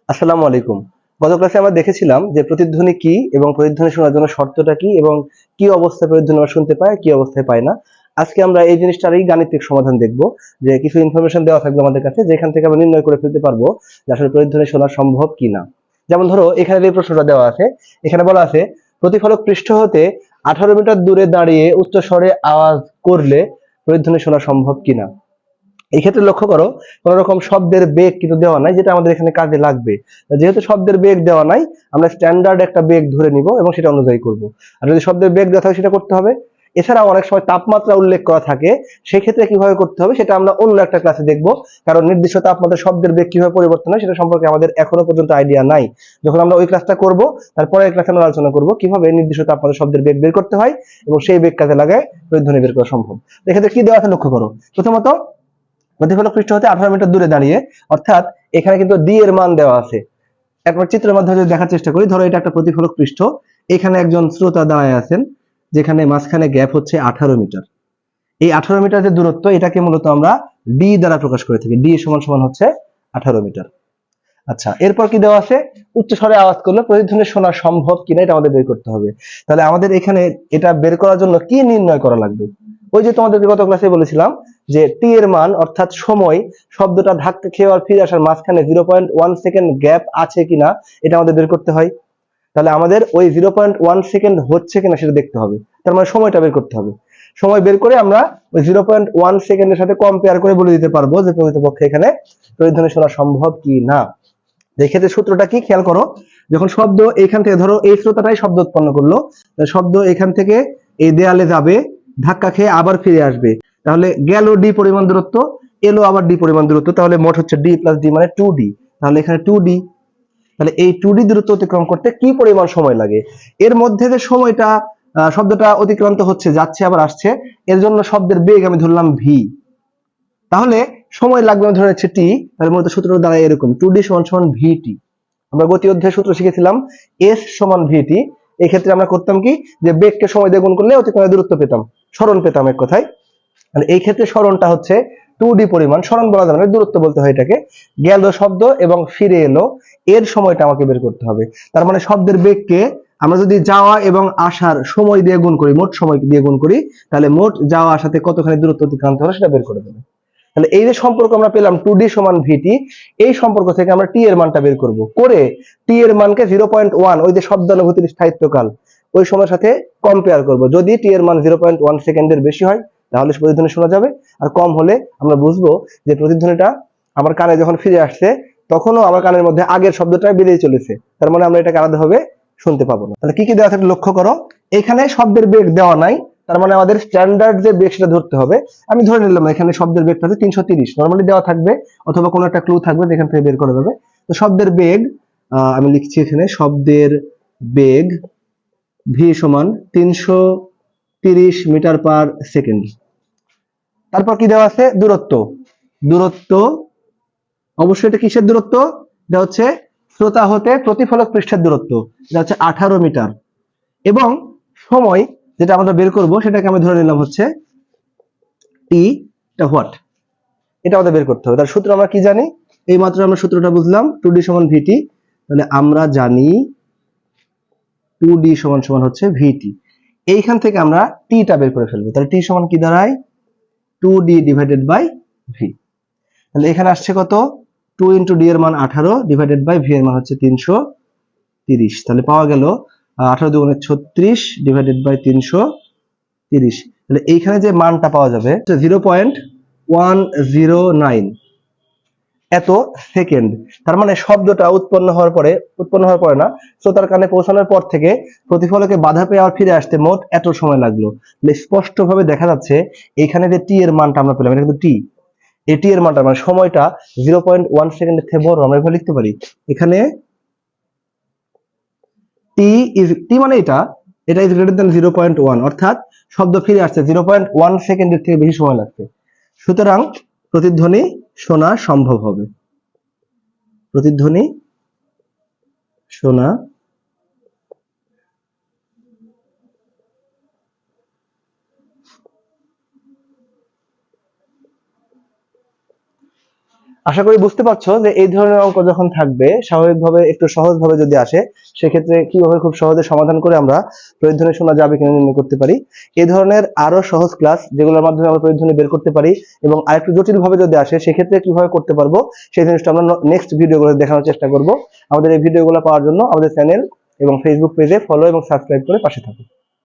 আসসালামু আলাইকুম। গত ক্লাসে আমরা দেখেছিলাম যে প্রতিধ্বনি কি এবং প্রতিধ্বনি শোনার জন্য শর্তটা কি এবং কি অবস্থায় প্রতিধ্বনি আমরা শুনতে পাই, কি অবস্থায় পাই না। আজকে আমরা এই জিনিসটারই গাণিতিক সমাধান দেখব, যে কিছু ইনফরমেশন দেওয়া থাকবে আমাদের কাছে, যেখান থেকে আমরা নির্ণয় করে ফেলতে পারবো যে আসলে প্রতিধ্বনি শোনা সম্ভব কি না। যেমন ধরো এখানে যে প্রশ্নটা দেওয়া আছে, এখানে বলা আছে প্রতিফলক পৃষ্ঠ হতে 18 মিটার দূরে দাঁড়িয়ে উচ্চ স্বরে আওয়াজ করলে প্রতিধ্বনি শোনা সম্ভব কিনা। এই ক্ষেত্রে লক্ষ্য করো, কোন রকম শব্দের বেগ কিন্তু দেওয়া নাই, যেটা আমাদের এখানে কাজে লাগবে। যেহেতু শব্দের বেগ দেওয়া নাই, আমরা স্ট্যান্ডার্ড একটা বেগ ধরে নিব এবং সেটা অনুযায়ী করব। আর যদি শব্দের বেগ দেওয়া থাকে সেটা করতে হবে। এছাড়াও অনেক সময় তাপমাত্রা উল্লেখ করা থাকে, সেই ক্ষেত্রে কিভাবে করতে হবে সেটা আমরা অন্য একটা ক্লাসে দেখব। কারণ নির্দিষ্ট তাপমাত্রা শব্দের বেগ কিভাবে পরিবর্তন হয় সেটা সম্পর্কে আমাদের এখনো পর্যন্ত আইডিয়া নাই। যখন আমরা ওই ক্লাসটা করব, তারপরে ক্লাসে আমরা আলোচনা করব কিভাবে নির্দিষ্ট তাপমাত্রা শব্দের বেগ বের করতে হয় এবং সেই বেগ কাজে লাগায় প্রতিধ্বনি বের করা সম্ভব। এক্ষেত্রে কি দেওয়া আছে লক্ষ্য করো। প্রথমত, প্রতিফলক পৃষ্ঠ হতে 18 মিটার দূরে দাঁড়িয়ে, অর্থাৎ এখানে কিন্তু ডি এর মান দেওয়া আছে। একবার চিত্রের মাধ্যমে যদি দেখার চেষ্টা করি, ধরো এটা একটা প্রতিফলক পৃষ্ঠ, এখানে একজন শ্রোতা দাঁড়ায় আছেন, যেখানে মাঝখানে গ্যাপ হচ্ছে 18 মিটার। এই 18 মিটার যে দূরত্ব, এটাকে মূলত আমরা ডি দ্বারা প্রকাশ করে থাকি। ডি সমান সমান হচ্ছে 18 মিটার। আচ্ছা, এরপর কি দেওয়া আছে, উচ্চ স্বরে আওয়াজ করলে প্রতিধ্বনি শোনা সম্ভব কিনা এটা আমাদের বের করতে হবে। তাহলে আমাদের এখানে এটা বের করার জন্য কি নির্ণয় করা লাগবে? ওই যে তোমাদের গত ক্লাসে বলেছিলাম যে টি এর মান অর্থাৎ সময়, শব্দটা ধাক্কা খেয়ে আর ফিরে আসার মাঝখানে 0.1 সেকেন্ড গ্যাপ আছে কিনা এটা আমাদের বের করতে হয়। তাহলে আমাদের ওই 0.1 সেকেন্ড হচ্ছে কিনা সেটা দেখতে হবে। তার মানে সময়টা বের করতে হবে। সময় বের করে আমরা ওই 0.1 সেকেন্ডের সাথে কম্পেয়ার করে বলে দিতে পারবো যে প্রকৃতপক্ষে এখানে প্রতিধ্বনি শোনা সম্ভব কি না। এক্ষেত্রে সূত্রটা কি খেয়াল করো, যখন শব্দ এখান থেকে, ধরো এই শ্রোতাটাই শব্দ উৎপন্ন করলো, শব্দ এখান থেকে এই দেয়ালে যাবে, ধাক্কা খেয়ে আবার ফিরে আসবে, তাহলে গেল ডি পরিমাণ দূরত্ব, এলো আবার ডি পরিমাণ দূরত্ব, তাহলে মোট হচ্ছে ডি প্লাস ডি মানে 2d। তাহলে এখানে 2d, তাহলে এই 2d দূরত্ব অতিক্রম করতে কি পরিমাণ সময় লাগে, এর মধ্যে যে সময়টা শব্দটা অতিক্রান্ত হচ্ছে, যাচ্ছে আবার আসছে, এর জন্য শব্দের বেগ আমি ধরলাম ভি। তাহলে সময় লাগবে আমি ধরে নিচ্ছি টি। তাহলে মূলত সূত্রটা দাঁড়ায় এরকম, 2d সমান সমান ভিটি। আমরা গতি অধ্যায়ের সূত্র শিখেছিলাম এস সমান ভিটি। এই ক্ষেত্রে আমরা করতাম কি, যে বেগকে সময় দিয়ে গুণ করলে অতিক্রমের দূরত্ব পেতাম, সরণ পেতাম এক কথায়। মানে এই ক্ষেত্রে সরণটা হচ্ছে 2d পরিমাণ, সরণ বলা যাবে না, দূরত্ব বলতে হয় এটাকে। গেল শব্দ এবং ফিরে এলো, এর সময়টা আমাকে বের করতে হবে। তার মানে শব্দের বেগকে আমরা যদি যাওয়া এবং আসার সময় দিয়ে গুণ করি, মোট সময় দিয়ে গুণ করি, তাহলে মোট যাওয়া আসাতে কতখানি দূরত্ব অতিক্রান্ত হলো সেটা বের করে দেবে। তাহলে এই যে সম্পর্ক আমরা পেলাম 2d সমান ভিটি, এই সম্পর্ক থেকে আমরা টি এর মানটা বের করব, করে টি এর মানকে 0.1, ওই যে শব্দানুভূতির স্থায়িত্বকাল, ওই সময়ের সাথে কম্পেয়ার করব। যদি টি এর মান 0.1 সেকেন্ডের বেশি হয় তাহলে প্রতিধ্বনি শোনা যাবে, আর কম হলে আমরা বুঝবো যে প্রতিধ্বনিটা আমার কানে যখন ফিরে আসছে তখনও আমার কানের মধ্যে আগের শব্দটা বেরিয়ে চলেছে, তার মানে আমরা এটাকে আলাদাভাবে শুনতে পাবো না। তাহলে কি কি দেওয়া থাকলে লক্ষ্য করো, এখানে শব্দের বেগ দেওয়া নাই, তার মানে আমাদের স্ট্যান্ডার্ড যে বেগ সেটা ধরতে হবে। আমি ধরে নিলাম এখানে শব্দের বেগটা হচ্ছে 330, নরমালি দেওয়া থাকবে, অথবা কোনো একটা ক্লু থাকবে যেখান থেকে বের করা যাবে। তো শব্দের বেগ আমি লিখছি এখানে, শব্দের বেগ ভি সমান 330 মিটার পার সেকেন্ড। তারপর কি দেওয়া আছে, দূরত্ব। দূরত্ব অবশ্যই এটা কিসের দূরত্ব, এটা হচ্ছে শ্রোতা হতে প্রতিফলক পৃষ্ঠের দূরত্ব, এটা হচ্ছে 18 মিটার। এবং সময় যেটা আমরা বের করব সেটাকে আমি ধরে নিলাম হচ্ছে টি, এটা হোয়াট, এটা আমাদের বের করতে হবে। তার সূত্র আমরা কি জানি, এই মাত্র আমরা সূত্রটা বুঝলাম, 2d সমান ভিটি। তাহলে আমরা জানি 2d সমান সমান হচ্ছে ভিটি। এইখান থেকে আমরা টিটা বের করে ফেলবো। তাহলে টি সমান কি দাঁড়ায়, 2d ডিভাইডেড বাই ভি। তাহলে এখানে আসছে কত, 2 ইন্টু ডি এর মান 18 ডিভাইডেড বাই ভি এর মান হচ্ছে 330। তাহলে পাওয়া গেল 18 দুগুণে 36 ডিভাইডেড বাই 330। তাহলে এইখানে যে মানটা পাওয়া যাবে 0.109 এত সেকেন্ড। তার মানে শব্দটা উৎপন্ন হওয়ার পরে না, শ্রোতার কানে পৌঁছানোর পর থেকে প্রতিফলকে বাধা পেয়ে আর ফিরে আসতে মোট এত সময় লাগলো। স্পষ্ট ভাবে দেখা যাচ্ছে এখানে যে টি এর মানটা আমরা পেলাম, এটা কিন্তু টি, এটি এর মানটা মানে সময়টা 0.1 সেকেন্ডের থেকে বড়। আমরা এভাবে লিখতে পারি, এখানে টি মানে এটা, এটা ইজ গ্রেটার দ্যান 0.1, অর্থাৎ শব্দ ফিরে আসছে 0.1 সেকেন্ডের থেকে বেশি সময় লাগছে। সুতরাং প্রতিধ্বনি শোনা সম্ভব হবে। প্রতিধ্বনি শোনা আশা করি বুঝতে পারছো যে এই ধরনের অঙ্ক যখন থাকবে স্বাভাবিকভাবে একটু সহজভাবে যদি আসে, সেক্ষেত্রে কিভাবে খুব সহজে সমাধান করে আমরা প্রতিধ্বনি শোনা যাবে কিনা নির্ণয় করতে পারি। এই ধরনের আরো সহজ ক্লাস যেগুলোর মাধ্যমে আমরা প্রতিধ্বনি বের করতে পারি এবং আরেকটু জটিল ভাবে যদি আসে সেক্ষেত্রে কিভাবে করতে পারবো সেই জিনিসটা আমরা নেক্সট ভিডিওগুলো দেখানোর চেষ্টা করব। আমাদের এই ভিডিওগুলো পাওয়ার জন্য আমাদের চ্যানেল এবং ফেসবুক পেজে ফলো এবং সাবস্ক্রাইব করে পাশে থাকুন।